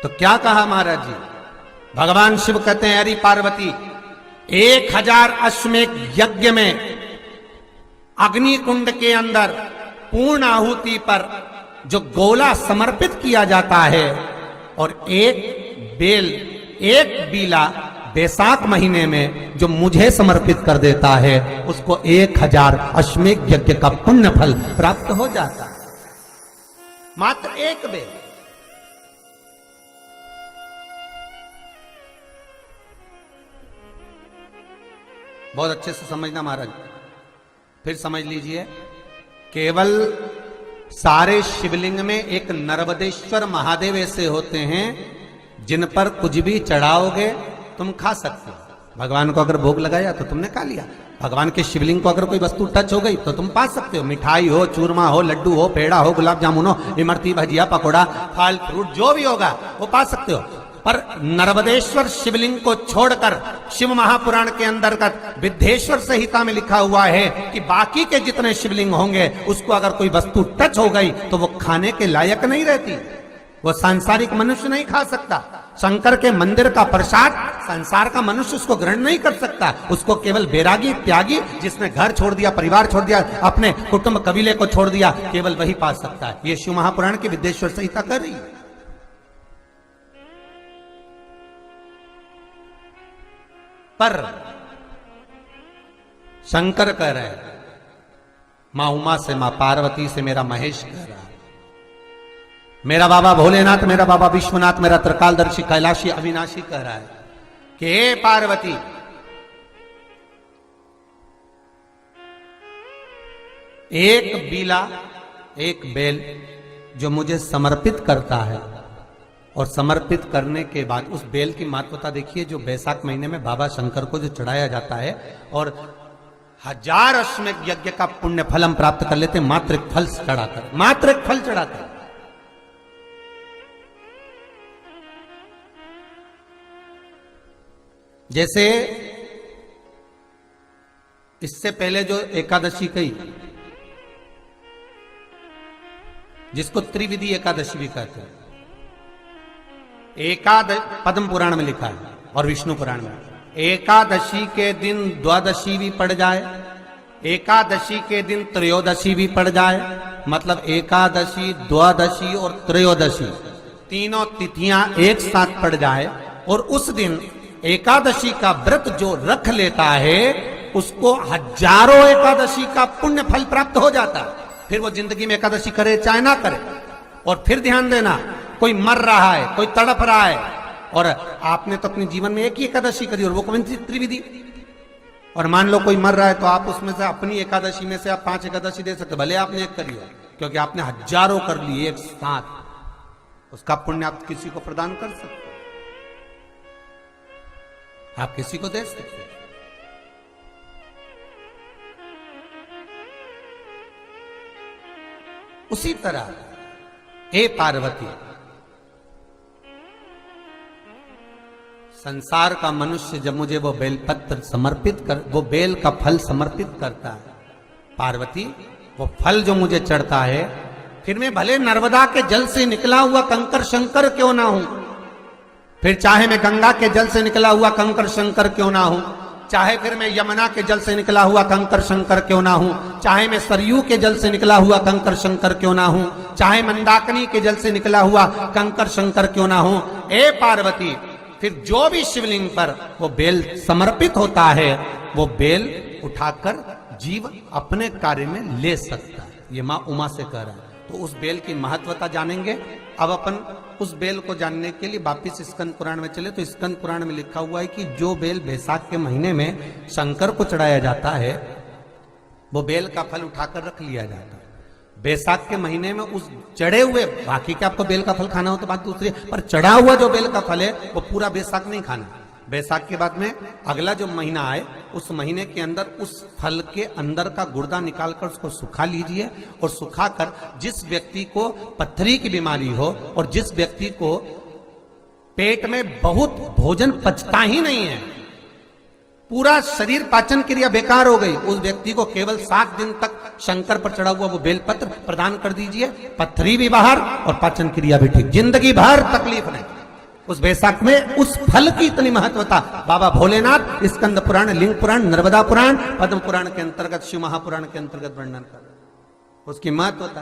तो क्या कहा महाराज जी? भगवान शिव कहते हैं, अरे पार्वती, 1000 अश्वमेध यज्ञ में अग्नि कुंड के अंदर पूर्ण आहुति पर जो गोला समर्पित किया जाता है और एक बीला बैसाख महीने में जो मुझे समर्पित कर देता है उसको 1000 अश्वमेध यज्ञ का पुण्य फल प्राप्त हो जाता है। मात्र एक बेल। बहुत अच्छे से समझना महाराज, फिर समझ लीजिए। केवल सारे शिवलिंग में एक नर्मदेश्वर महादेव ऐसे होते हैं जिन पर कुछ भी चढ़ाओगे तुम खा सकते हो। भगवान को अगर भोग लगाया तो तुमने खा लिया। भगवान के शिवलिंग को अगर कोई वस्तु टच हो गई तो तुम पा सकते हो। मिठाई हो, चूरमा हो, लड्डू हो, पेड़ा हो, गुलाब जामुन हो, इमरती, भजिया, पकौड़ा, फल फ्रूट जो भी होगा वो पा सकते हो। पर नर्मदेश्वर शिवलिंग को छोड़कर शिव महापुराण के अंतर्गत विद्धेश्वर संहिता में लिखा हुआ है कि बाकी के जितने शिवलिंग होंगे उसको अगर कोई वस्तु टच हो गई तो वो खाने के लायक नहीं रहती, वो सांसारिक मनुष्य नहीं खा सकता। शंकर के मंदिर का प्रसाद संसार का मनुष्य उसको ग्रहण नहीं कर सकता। उसको केवल बैरागी, त्यागी, जिसने घर छोड़ दिया, परिवार छोड़ दिया, अपने कुटुंब कबीले को छोड़ दिया, केवल वही पा सकता है। ये शिव महापुराण की विद्धेश्वर संहिता कर रही है। पर शंकर कह रहे हैं, मां उमा से, मां पार्वती से मेरा महेश कह रहा है, मेरा बाबा भोलेनाथ, मेरा बाबा विश्वनाथ, मेरा त्रिकालदर्शी कैलाशी अविनाशी कह रहा है कि हे पार्वती, एक बीला, एक बेल जो मुझे समर्पित करता है और समर्पित करने के बाद उस बेल की महत्वता देखिए, जो बैसाख महीने में बाबा शंकर को जो चढ़ाया जाता है और 1000 अश्वमेध यज्ञ का पुण्य फल हम प्राप्त कर लेते मात्र एक फल चढ़ाकर, मात्र एक फल चढ़ाकर। जैसे इससे पहले जो एकादशी कही, जिसको त्रिविधि एकादशी भी कहते हैं, पद्म पुराण में लिखा है और विष्णु पुराण में, एकादशी के दिन द्वादशी भी पड़ जाए, एकादशी के दिन त्रयोदशी भी पड़ जाए, मतलब एकादशी, द्वादशी और त्रयोदशी तीनों तिथियां एक साथ पड़ जाए और उस दिन एकादशी का व्रत जो रख लेता है उसको 1000 एकादशी का पुण्य फल प्राप्त हो जाता है। फिर वो जिंदगी में एकादशी करे चाहे ना करे। और फिर ध्यान देना, कोई मर रहा है, कोई तड़प रहा है और आपने तो अपने जीवन में एक ही एकादशी करी और वो कौन सी? त्रिविधि। और मान लो कोई मर रहा है तो आप उसमें से अपनी एकादशी में से आप 5 एकादशी दे सकते, भले आपने एक करी हो, क्योंकि आपने 1000 कर ली एक साथ, उसका पुण्य आप किसी को प्रदान कर सकते, आप किसी को दे सकते। उसी तरह हे पार्वती, संसार का मनुष्य जब मुझे वो बेलपत्र समर्पित कर, वो बेल का फल समर्पित करता है, पार्वती वो फल जो मुझे चढ़ता है, फिर मैं भले नर्मदा के जल से निकला हुआ कंकर शंकर क्यों ना हूं, फिर चाहे मैं गंगा के जल से निकला हुआ कंकर शंकर क्यों ना हूं, चाहे फिर मैं यमुना के जल से निकला हुआ कंकर शंकर क्यों ना हूं, चाहे मैं सरयू के जल से निकला हुआ कंकर शंकर क्यों ना हूं, चाहे मंदाकिनी के जल से निकला हुआ कंकर शंकर क्यों ना हूं, ए पार्वती, फिर जो भी शिवलिंग पर वो बेल समर्पित होता है वो बेल उठाकर जीव अपने कार्य में ले सकता है। ये मां उमा से कह रहा है। तो उस बेल की महत्वता जानेंगे। अब अपन उस बेल को जानने के लिए वापिस स्कंद पुराण में चले तो स्कंद पुराण में लिखा हुआ है कि जो बेल बैसाख के महीने में शंकर को चढ़ाया जाता है वो बेल का फल उठाकर रख लिया जाता है। बैसाख के महीने में उस चढ़े हुए, बाकी के आपको बेल का फल खाना हो तो बात दूसरी, पर चढ़ा हुआ जो बेल का फल है वो पूरा बैसाख नहीं खाना। बैसाख के बाद में अगला जो महीना आए उस महीने के अंदर उस फल के अंदर का गुर्दा निकालकर उसको सुखा लीजिए और सुखाकर जिस व्यक्ति को पथरी की बीमारी हो और जिस व्यक्ति को पेट में बहुत भोजन पचता ही नहीं है, पूरा शरीर पाचन क्रिया बेकार हो गई, उस व्यक्ति को केवल 7 दिन तक शंकर पर चढ़ा हुआ वो बेलपत्र प्रदान कर दीजिए। पथरी भी बाहर और पाचन क्रिया भी ठीक, जिंदगी भर तकलीफ नहीं। उस बैसाख में उस फल की इतनी महत्वता बाबा भोलेनाथ स्कंद पुराण, लिंग पुराण, नर्मदा पुराण, पद्म पुराण के अंतर्गत, शिव महापुराण के अंतर्गत वर्णन कर, उसकी महत्वता